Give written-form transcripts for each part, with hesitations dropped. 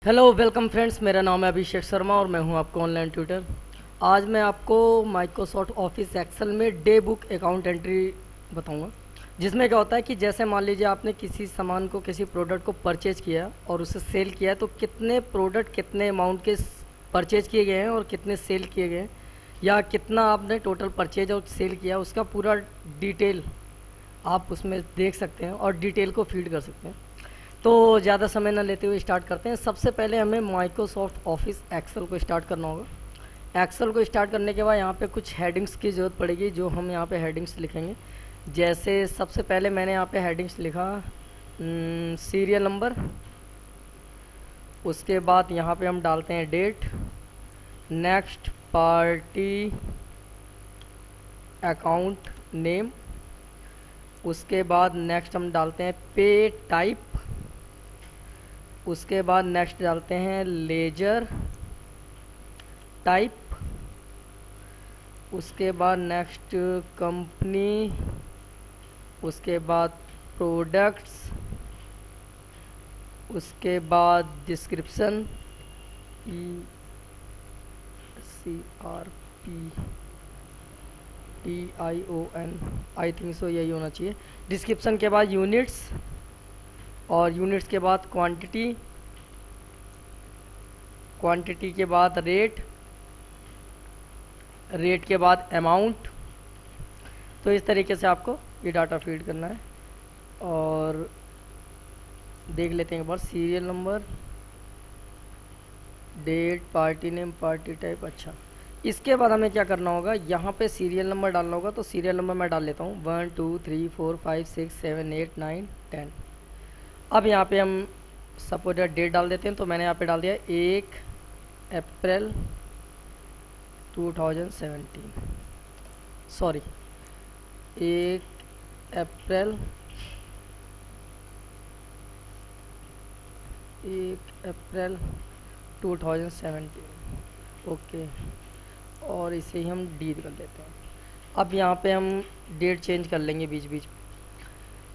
Hello welcome friends, मेरा नाम है अभिषेक शर्मा और मैं हूं आपका ऑनलाइन ट्यूटर। आज मैं आपको माइक्रोसॉफ्ट ऑफिस एक्सेल में डे बुक अकाउंट एंट्री बताऊंगा, जिसमें क्या होता है कि जैसे मान लीजिए आपने किसी सामान को, किसी प्रोडक्ट को परचेज किया और उसे सेल किया, तो कितने प्रोडक्ट कितने अमाउंट के परचेज किए गए हैं और कितने सेल किए गए हैं, या कितना आपने टोटल परचेज और सेल किया, उसका पूरा डिटेल आप उसमें देख सकते हैं और डिटेल को फीड कर सकते हैं। तो ज़्यादा समय ना लेते हुए स्टार्ट करते हैं। सबसे पहले हमें माइक्रोसॉफ्ट ऑफिस एक्सेल को स्टार्ट करना होगा। एक्सेल को स्टार्ट करने के बाद यहाँ पे कुछ हेडिंग्स की ज़रूरत पड़ेगी, जो हम यहाँ पे हेडिंग्स लिखेंगे। जैसे सबसे पहले मैंने यहाँ पे हेडिंग्स लिखा सीरियल नंबर। उसके बाद यहाँ पे हम डालते हैं date, next party account name. उसके बाद नेक्स्ट हम डालते हैं पे टाइप। उसके बाद नेक्स्ट डालते हैं लेजर टाइप। उसके बाद नेक्स्ट कंपनी। उसके बाद प्रोडक्ट्स। उसके बाद description, CRPTION, I think so यही होना चाहिए। डिस्क्रिप्शन के बाद यूनिट्स, और यूनिट्स के बाद क्वांटिटी, क्वांटिटी के बाद रेट, रेट के बाद अमाउंट। तो इस तरीके से आपको ये डाटा फीड करना है। और देख लेते हैं एक बार, serial number, date, party name, party type. अच्छा, इसके बाद हमें क्या करना होगा, यहाँ पे सीरियल नंबर डालना होगा। तो सीरियल नंबर मैं डाल लेता हूँ 1 2 3 4 5 6 7 8 9 10। अब यहाँ पे हम सपोज डेट डाल देते हैं। तो मैंने यहाँ पे डाल दिया 1 अप्रैल 2017, सॉरी 1 अप्रैल 2017। ओके, और इसे ही हम डी कर देते हैं। अब यहाँ पे हम डेट चेंज कर लेंगे बीच बीच में।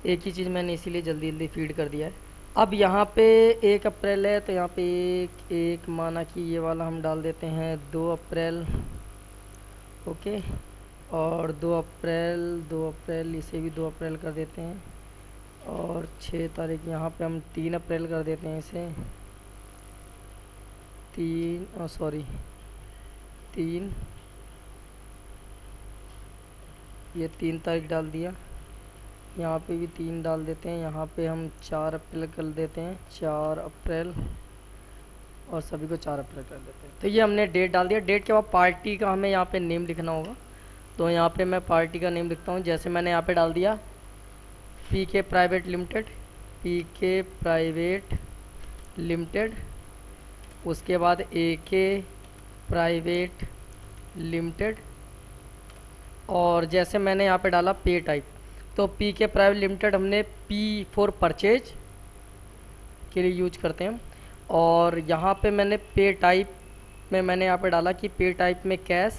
एक ही चीज़ मैंने इसीलिए जल्दी जल्दी फीड कर दिया है। अब यहाँ पे 1 अप्रैल है, तो यहाँ पे एक माना कि ये वाला हम डाल देते हैं 2 अप्रैल। ओके, और 2 अप्रैल इसे भी 2 अप्रैल कर देते हैं। और 6 तारीख यहाँ पे हम 3 अप्रैल कर देते हैं इसे। 3 ये 3 तारीख डाल दिया। यहाँ पे भी 3 डाल देते हैं। यहाँ पे हम 4 अप्रैल कर देते हैं, 4 अप्रैल, और सभी को 4 अप्रैल कर देते हैं। तो ये हमने डेट डाल दिया। डेट के बाद पार्टी का हमें यहाँ पे नेम लिखना होगा। तो यहाँ पे मैं पार्टी का नेम लिखता हूँ। जैसे मैंने यहाँ पे डाल दिया PK private limited, PK private limited. उसके बाद AK प्राइवेट लिमिटेड। और जैसे मैंने यहाँ पे डाला पे टाइप, तो PK प्राइवेट लिमिटेड हमने P फॉर परचेज के लिए यूज करते हैं। और यहाँ पे मैंने पे टाइप में मैंने यहाँ पे डाला कि पे टाइप में कैश,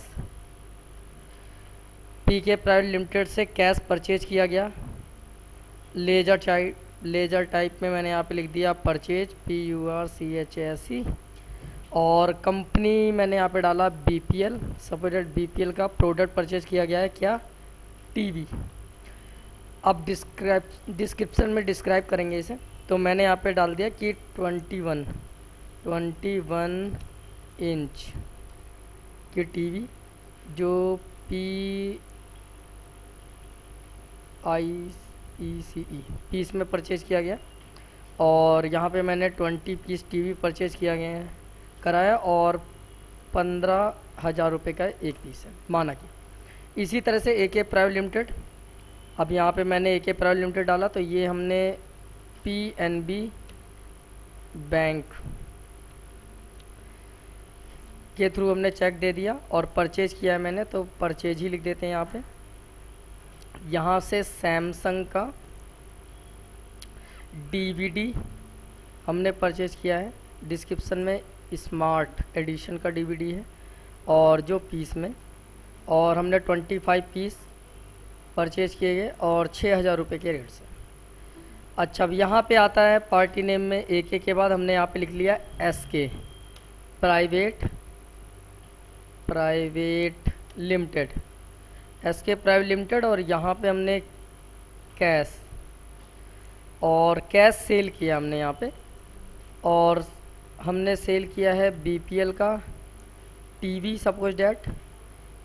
PK प्राइवेट लिमिटेड से कैश परचेज किया गया। लेजर टाइप में मैंने यहाँ पे लिख दिया परचेज, PURCHASE। और कंपनी मैंने यहाँ पे डाला BPL, सपोर्टेड BPL का प्रोडक्ट परचेज किया गया है क्या, TV। अब डिस्क्रिप्शन में डिस्क्राइब करेंगे इसे। तो मैंने यहाँ पे डाल दिया कि 21 इंच की टीवी जो PIECE पीस में परचेज किया गया। और यहाँ पे मैंने 20 पीस टीवी परचेज किया गया है, कराया, और 15,000 रुपये का एक पीस है, माना कि। इसी तरह से AK प्राइवेट लिमिटेड, अब यहाँ पे मैंने AK प्राइवेट लिमिटेड डाला। तो ये हमने PNB बैंक के थ्रू हमने चेक दे दिया और परचेज किया है मैंने, तो परचेज ही लिख देते हैं यहाँ पे। यहाँ से सैमसंग का DVD हमने परचेज किया है। डिस्क्रिप्शन में स्मार्ट एडिशन का DVD है, और जो पीस में, और हमने 25 पीस परचेज किए गए और 6,000 रुपये के रेट से। अच्छा, अब यहाँ पे आता है पार्टी नेम में AK के बाद हमने यहाँ पे लिख लिया SK private limited, SK private limited. और यहाँ पे हमने कैश सेल किया हमने यहाँ पे, और हमने सेल किया है BPL का TV सपोज डैट,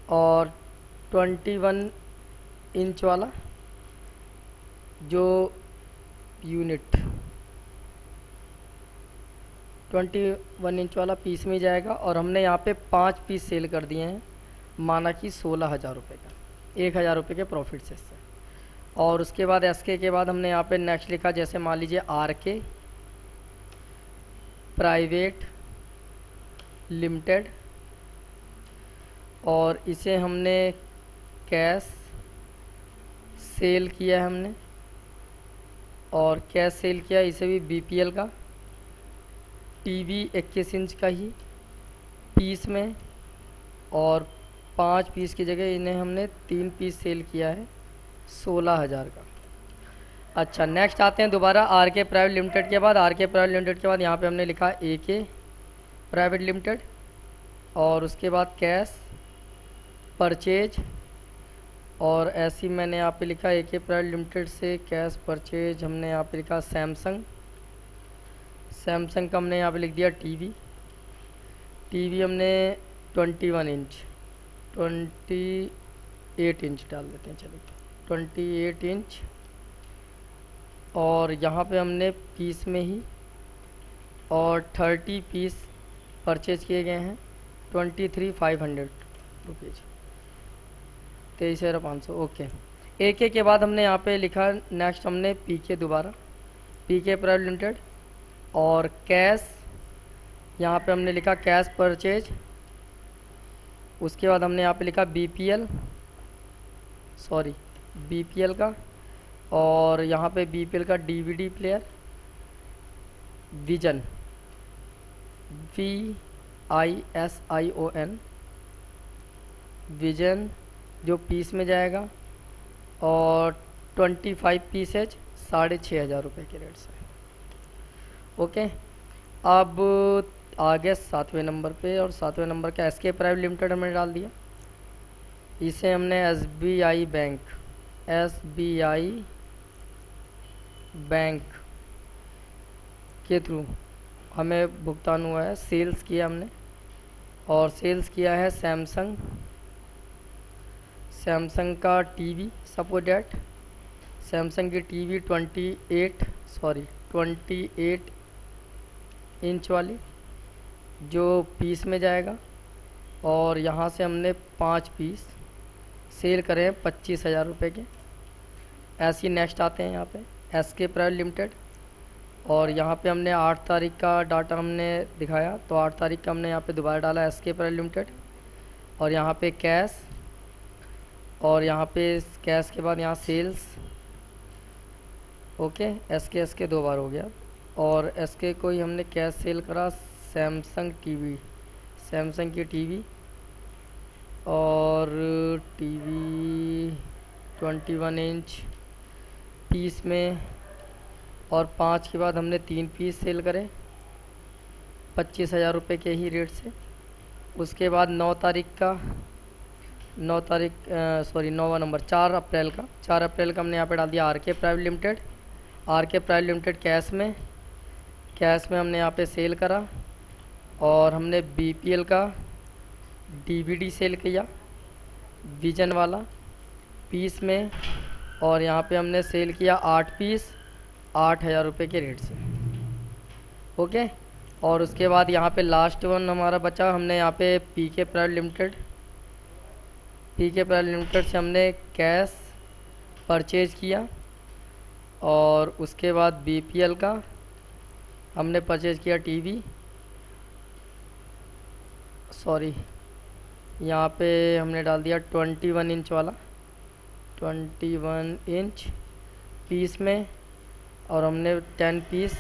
और 21 इंच वाला जो यूनिट 21 इंच वाला पीस में जाएगा, और हमने यहाँ पे 5 पीस सेल कर दिए हैं, माना कि 16,000 रुपये का, 1,000 रुपये के प्रॉफिट से इससे। और उसके बाद SK के बाद हमने यहाँ पे नेक्स्ट लिखा, जैसे मान लीजिए RK प्राइवेट लिमिटेड, और इसे हमने कैश सेल किया है हमने, और कैश सेल किया इसे भी BPL का TV 21 इंच का ही पीस में, और 5 पीस की जगह इन्हें हमने 3 पीस सेल किया है 16,000 का। अच्छा, नेक्स्ट आते हैं दोबारा RK प्राइवेट लिमिटेड के बाद, RK प्राइवेट लिमिटेड के बाद यहाँ पे हमने लिखा AK प्राइवेट लिमिटेड, और उसके बाद कैश परचेज, और ऐसी मैंने यहाँ पे लिखा AK प्राइवेट लिमिटेड से कैश परचेज हमने यहाँ पे लिखा सैमसंग का हमने यहाँ पे लिख दिया TV हमने 28 इंच डाल देते हैं, चलिए 28 इंच, और यहाँ पे हमने पीस में ही और 30 पीस परचेज किए गए हैं 23,500 रुपीज़, 23,500। ओके, AK के बाद हमने यहाँ पे लिखा नेक्स्ट हमने PK दोबारा PK प्राइवेट लिमिटेड, और कैश यहाँ पे हमने लिखा कैश परचेज, उसके बाद हमने यहाँ पे लिखा BPL का, और यहाँ पे BPL का DVD player vision VISION vision जो पीस में जाएगा, और 25 पीसेज 6,500 रुपये के रेट से। ओके, अब आगे 7वें नंबर पे, और 7वें नंबर का SK प्राइवेट लिमिटेड हमने डाल दिया, इसे हमने SBI बैंक के थ्रू हमें भुगतान हुआ है, सेल्स किया हमने, और सेल्स किया है सैमसंग का TV सपोज डैट, सैमसंग की TV 28 इंच वाली जो पीस में जाएगा, और यहाँ से हमने 5 पीस सेल करे हैं 25,000 रुपये के। ऐसी नेक्स्ट आते हैं यहाँ पे SK प्राइवेट लिमिटेड, और यहाँ पे हमने 8 तारीख का डाटा हमने दिखाया, तो 8 तारीख का हमने यहाँ पे दोबारा डाला SK प्राइवेट लिमिटेड, और यहाँ पे कैश, और यहाँ पे कैश के बाद यहाँ सेल्स। ओके, SK 2 बार हो गया, और SK को ही हमने कैश सेल करा सैमसंग की TV, और TV 21 इंच पीस में, और 5 के बाद हमने 3 पीस सेल करे 25,000 रुपये के ही रेट से। उसके बाद 9 नंबर 4 अप्रैल का हमने यहाँ पे डाल दिया RK प्राइवेट लिमिटेड कैश में हमने यहाँ पे सेल करा, और हमने BPL का DVD सेल किया विजन वाला पीस में, और यहाँ पे हमने सेल किया 8 पीस 8,000 रुपये के रेट से। ओके, और उसके बाद यहाँ पे लास्ट वन हमारा बचा, हमने यहाँ पे PK प्राइवेट लिमिटेड से हमने कैश परचेज किया, और उसके बाद BPL का हमने परचेज किया TV, यहाँ पे हमने डाल दिया 21 इंच वाला 21 इंच पीस में, और हमने 10 पीस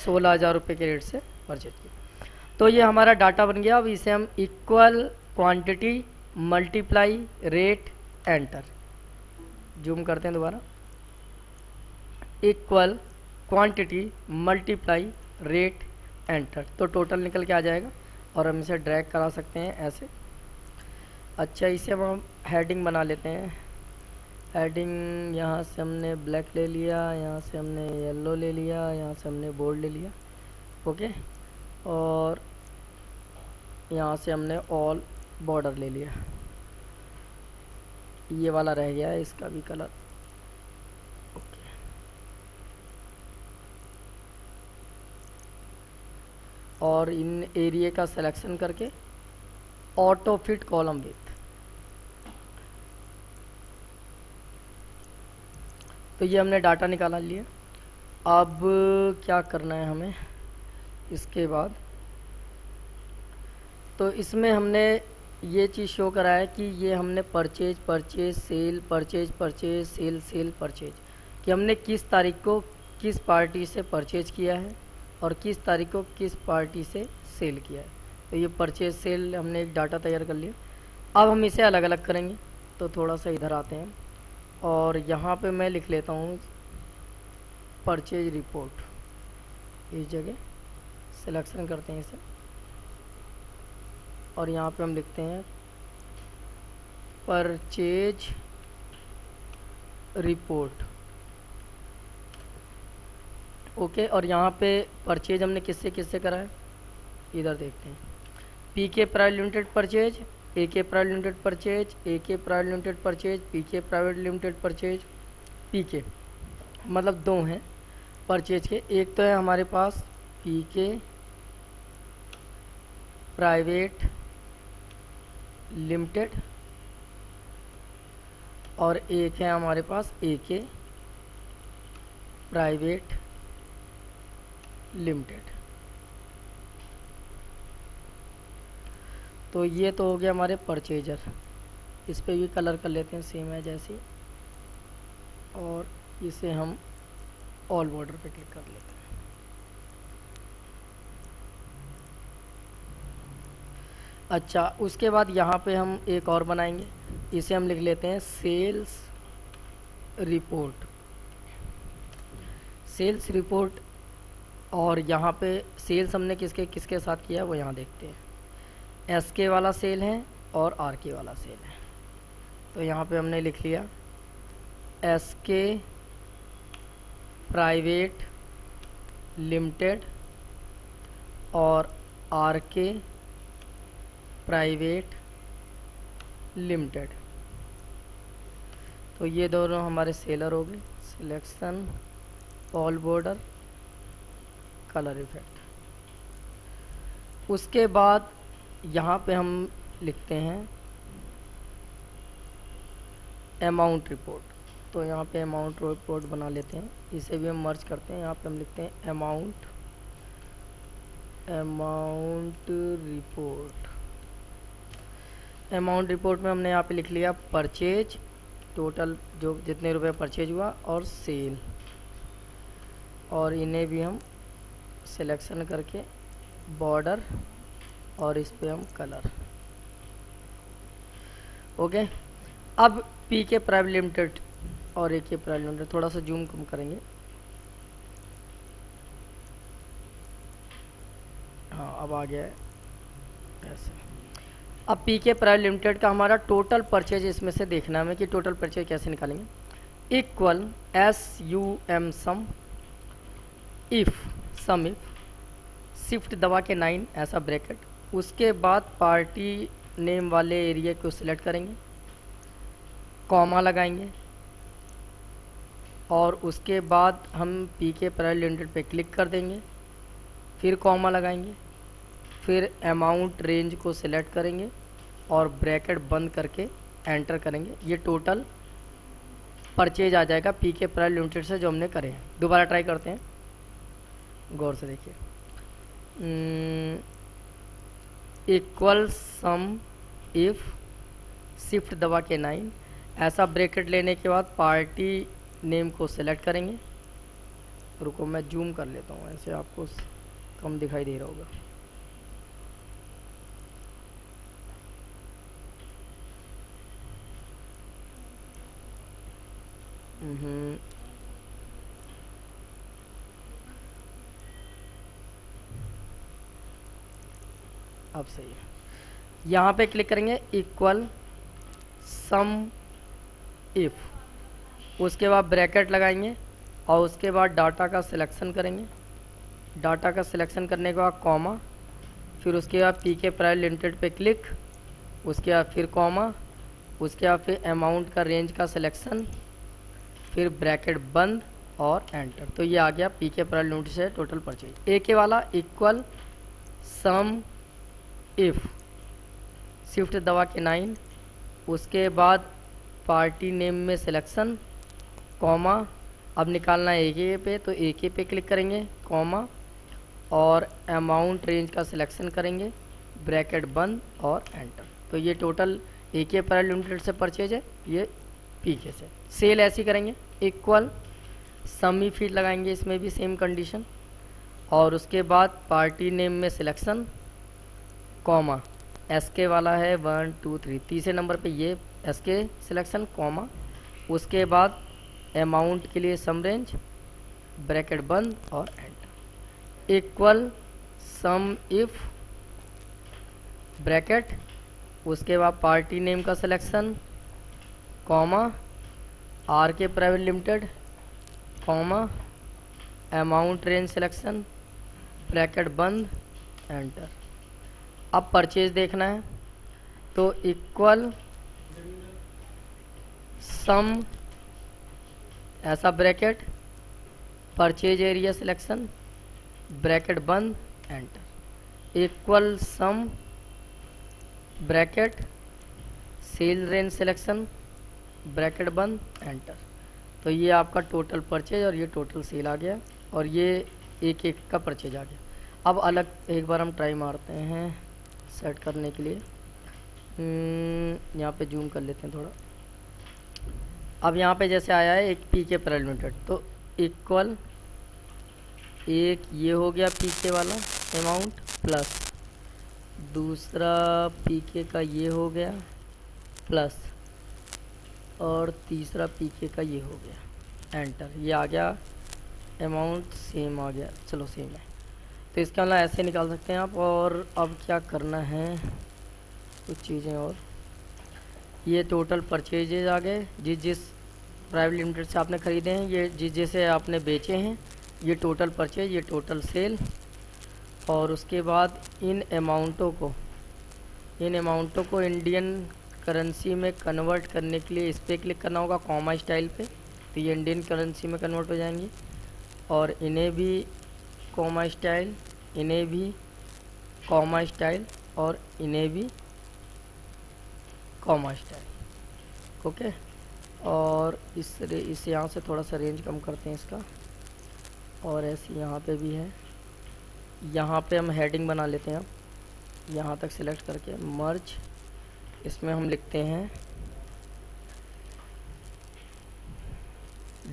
16,000 रुपये के रेट से परचेज किया। तो ये हमारा डाटा बन गया। अब इसे हम equal quantity multiply rate enter, zoom करते हैं दोबारा, equal quantity multiply rate enter, तो टोटल निकल के आ जाएगा और हम इसे ड्रैग करा सकते हैं ऐसे। अच्छा, इसे हम हेडिंग बना लेते हैं। हेडिंग यहाँ से हमने ब्लैक ले लिया, यहाँ से हमने येलो ले लिया, यहाँ से हमने बोल्ड ले लिया। ओके, और यहाँ से हमने ऑल बॉर्डर ले लिया। ये वाला रह गया है, इसका भी कलर। ओके, और इन एरिया का सिलेक्शन करके ऑटो फिट कॉलम विथ, तो ये हमने डाटा निकाला लिया। अब क्या करना है हमें इसके बाद, तो इसमें हमने ये चीज़ शो करा है कि ये हमने purchase purchase sale purchase purchase sale cell purchase, कि हमने किस तारीख को किस पार्टी से परचेज किया है और किस तारीख को किस पार्टी से सेल किया है। तो ये परचेज सेल हमने एक डाटा तैयार कर लिया। अब हम इसे अलग अलग करेंगे, तो थोड़ा सा इधर आते हैं और यहाँ पे मैं लिख लेता हूँ परचेज रिपोर्ट। इस जगह सिलेक्शन करते हैं इसे और यहाँ पे हम लिखते हैं परचेज रिपोर्ट। ओके, और यहाँ पे परचेज हमने किससे किससे करा है, इधर देखते हैं। पीके प्राइवेट लिमिटेड परचेज, एके प्राइवेट लिमिटेड परचेज, एके प्राइवेट लिमिटेड परचेज, पीके प्राइवेट लिमिटेड परचेज। पीके मतलब दो हैं परचेज के, एक तो है हमारे पास पीके प्राइवेट लिमिटेड और एक है हमारे पास एके प्राइवेट लिमिटेड। तो ये तो हो गया हमारे परचेजर। इस पे भी कलर कर लेते हैं सेम है जैसे, और इसे हम ऑल बॉर्डर पे क्लिक कर लेते हैं। अच्छा, उसके बाद यहाँ पे हम एक और बनाएंगे, इसे हम लिख लेते हैं सेल्स रिपोर्ट। सेल्स रिपोर्ट, और यहाँ पे सेल्स हमने किसके किसके साथ किया है वो यहाँ देखते हैं। एसके वाला सेल है और आरके वाला सेल है, तो यहाँ पे हमने लिख लिया एसके प्राइवेट लिमिटेड और आरके प्राइवेट लिमिटेड। तो ये दोनों हमारे सेलर हो गए। Selection, all border, colour effect. उसके बाद यहाँ पे हम लिखते हैं अमाउंट रिपोर्ट। तो यहाँ पे अमाउंट रिपोर्ट बना लेते हैं, इसे भी हम मर्ज करते हैं। यहाँ पे हम लिखते हैं अमाउंट रिपोर्ट। अमाउंट रिपोर्ट में हमने यहाँ पे लिख लिया परचेज, टोटल जो जितने रुपए परचेज हुआ, और सेल, और इन्हें भी हम सिलेक्शन करके बॉर्डर और इस पे हम कलर। ओके, अब पी के प्राइवेट लिमिटेड और एक के प्राइवेट लिमिटेड, थोड़ा सा जूम कम करेंगे। हाँ, अब आ गया है ऐसे। अब पी के प्राइवेट लिमिटेड का हमारा टोटल परचेज इसमें से देखना है हमें कि टोटल परचेज कैसे निकालेंगे। Equal SUM sum if shift दबा के 9 ऐसा ब्रैकेट, उसके बाद पार्टी नेम वाले एरिया को सिलेक्ट करेंगे, कॉमा लगाएंगे, और उसके बाद हम पी के प्राइवेट लिमिटेड पे क्लिक कर देंगे, फिर कॉमा लगाएंगे, फिर अमाउंट रेंज को सिलेक्ट करेंगे और ब्रैकेट बंद करके एंटर करेंगे। ये टोटल परचेज आ जाएगा पी के प्राइवेट लिमिटेड से जो हमने करे हैं। दोबारा ट्राई करते हैं, गौर से देखिए। इक्वल सम इफ शिफ्ट दबा के 9 ऐसा ब्रैकेट लेने के बाद पार्टी नेम को सिलेक्ट करेंगे। रुको मैं जूम कर लेता हूँ, ऐसे आपको कम दिखाई दे रहा होगा। अब सही है। यहाँ पे क्लिक करेंगे इक्वल सम इफ़, उसके बाद ब्रैकेट लगाएंगे और उसके बाद डाटा का सिलेक्शन करेंगे। डाटा का सिलेक्शन करने के बाद कॉमा, फिर उसके बाद पी के प्राइस लिमिटेड पे क्लिक, उसके बाद फिर कॉमा, उसके बाद फिर अमाउंट का रेंज का सिलेक्शन, फिर ब्रैकेट बंद और एंटर। तो ये आ गया पी के प्राइस लिमिटेड से टोटल परचेज। ए के वाला इक्वल सम इफ़, शिफ्ट दबा के 9, उसके बाद पार्टी नेम में सिलेक्शन, कॉमा, अब निकालना है ए पे तो ए पे क्लिक करेंगे, कॉमा और अमाउंट रेंज का सिलेक्शन करेंगे, ब्रैकेट बंद और एंटर। तो ये टोटल ए के प्राइस लिमिटेड से परचेज है, ये पी के से। सेल ऐसी करेंगे इक्वल सम इफ लगाएंगे, इसमें भी सेम कंडीशन, और उसके बाद पार्टी नेम में सिलेक्शन, कॉमा, एस के वाला है 1 2 3, तीसरे नंबर पे ये एस के सिलेक्शन, कॉमा, उसके बाद अमाउंट के लिए सम रेंज, ब्रैकेट बंद और enter, equal sum if bracket, उसके बाद पार्टी नेम का selection, comma, R K private limited, comma, amount range selection, bracket बंद, एंटर। अब परचेज देखना है तो इक्वल सम, ऐसा bracket, purchase area selection, bracket बंद, enter, equal sum bracket sale range selection, bracket बंद, एंटर। तो ये आपका टोटल परचेज और ये टोटल सेल आ गया और ये एक एक का परचेज आ गया। अब अलग एक बार हम ट्राई मारते हैं सेट करने के लिए, यहाँ पे जूम कर लेते हैं थोड़ा। अब यहाँ पे जैसे आया है एक पी के प्राइस लिमिटेड, तो इक्वल एक ये हो गया पी के वाला अमाउंट प्लस दूसरा पी के का ये हो गया प्लस और तीसरा पी के का ये हो गया, एंटर। ये आ गया अमाउंट सेम आ गया, चलो सेम है। तो इसका मतलब ऐसे निकाल सकते हैं आप। और अब क्या करना है कुछ चीज़ें, और ये टोटल परचेजेज आ गए जिस जिस प्राइवेट लिमिटेड से आपने ख़रीदे हैं, ये जिस जैसे आपने बेचे हैं, ये टोटल परचेज, ये टोटल सेल। और उसके बाद इन अमाउंटों को इंडियन करेंसी में कन्वर्ट करने के लिए इस पर क्लिक करना होगा कॉमा स्टाइल पे, तो ये इंडियन करेंसी में कन्वर्ट हो जाएंगी। और इन्हें भी कॉमा स्टाइल, इन्हें भी कॉमा स्टाइल और इन्हें भी कॉमा स्टाइल, ओके। और इस यहाँ से थोड़ा सा रेंज कम करते हैं इसका, और ऐसे यहाँ पे भी है। यहाँ पे हम हेडिंग बना लेते हैं, अब यहाँ तक सिलेक्ट करके मर्ज, इसमें हम लिखते हैं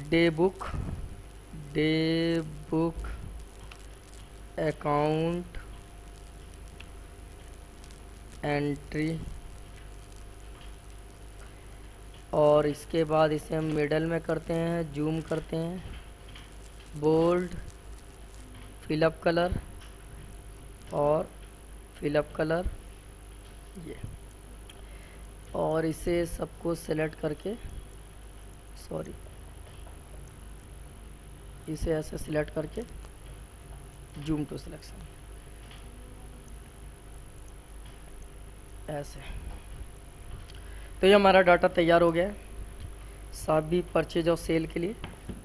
डे बुक अकाउंट एंट्री, और इसके बाद इसे हम मिडल में करते हैं, जूम करते हैं, बोल्ड, फिलअप कलर और फिलअप कलर ये, और इसे सबको सेलेक्ट करके इसे ऐसे सिलेक्ट करके जूम टू सिलेक्शन ऐसे। तो ये हमारा डाटा तैयार हो गया है सभी परचेज और सेल के लिए।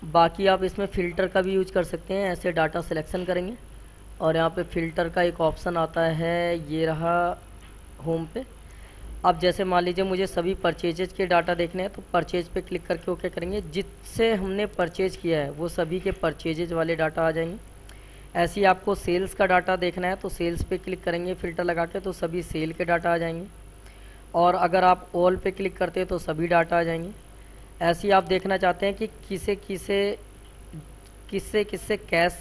बाकी आप इसमें फ़िल्टर का भी यूज कर सकते हैं। ऐसे डाटा सिलेक्शन करेंगे और यहाँ पे फ़िल्टर का एक ऑप्शन आता है, ये रहा होम पे। अब जैसे मान लीजिए मुझे सभी परचेजेज के डाटा देखने हैं, तो परचेज पे क्लिक करके ओके करेंगे। जिससे हमने परचेज किया है वो सभी के परचेजेज वाले डाटा आ जाएंगे। ऐसे ही आपको सेल्स का डाटा देखना है तो सेल्स पे क्लिक करेंगे फ़िल्टर लगा के, तो सभी सेल के डाटा आ जाएंगे। और अगर आप ऑल पे क्लिक करते हैं तो सभी डाटा आ जाएंगे। ऐसे ही आप देखना चाहते हैं कि किससे कैश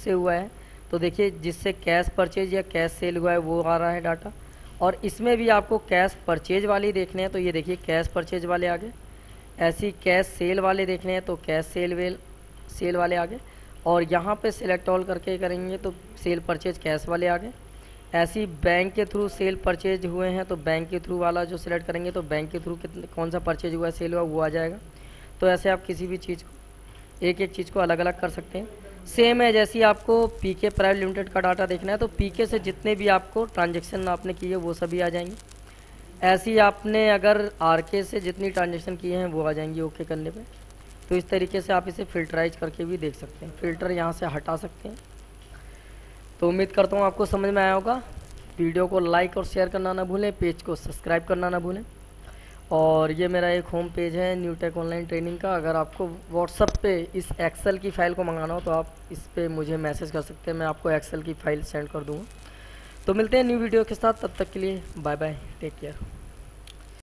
से हुआ है, तो देखिए जिससे कैश परचेज या कैश सेल हुआ है वो आ रहा है डाटा। और इसमें भी आपको कैश परचेज वाले देखने हैं, तो ये देखिए कैश परचेज वाले आ गए। ऐसे ही कैश सेल वाले देखने हैं तो कैश सेल वाले आ गए। और यहाँ पे सिलेक्ट ऑल करके करेंगे तो सेल परचेज कैश वाले आ गए। ऐसी बैंक के थ्रू सेल परचेज हुए हैं तो बैंक के थ्रू वाला जो सिलेक्ट करेंगे तो बैंक के थ्रू कितने कौन सा परचेज हुआ है, सेल हुआ, वो आ जाएगा। तो ऐसे आप किसी भी चीज़ को एक एक चीज़ को अलग अलग कर सकते हैं। सेम है जैसे आपको पीके प्राइवेट लिमिटेड का डाटा देखना है तो पीके से जितने भी आपको ट्रांजेक्शन आपने किए वो सभी आ जाएंगे। ऐसे ही आपने अगर आरके से जितनी ट्रांजेक्शन किए हैं वो आ जाएंगी ओके करने पे। तो इस तरीके से आप इसे फिल्टराइज करके भी देख सकते हैं, फिल्टर यहाँ से हटा सकते हैं। तो उम्मीद करता हूँ आपको समझ में आया होगा। वीडियो को लाइक और शेयर करना ना भूलें, पेज को सब्सक्राइब करना ना भूलें। और ये मेरा एक होम पेज है न्यू टेक ऑनलाइन ट्रेनिंग का। अगर आपको व्हाट्सअप पे इस एक्सेल की फ़ाइल को मंगाना हो तो आप इस पे मुझे मैसेज कर सकते हैं, मैं आपको एक्सेल की फ़ाइल सेंड कर दूँगा। तो मिलते हैं न्यू वीडियो के साथ, तब तक के लिए बाय बाय, टेक केयर।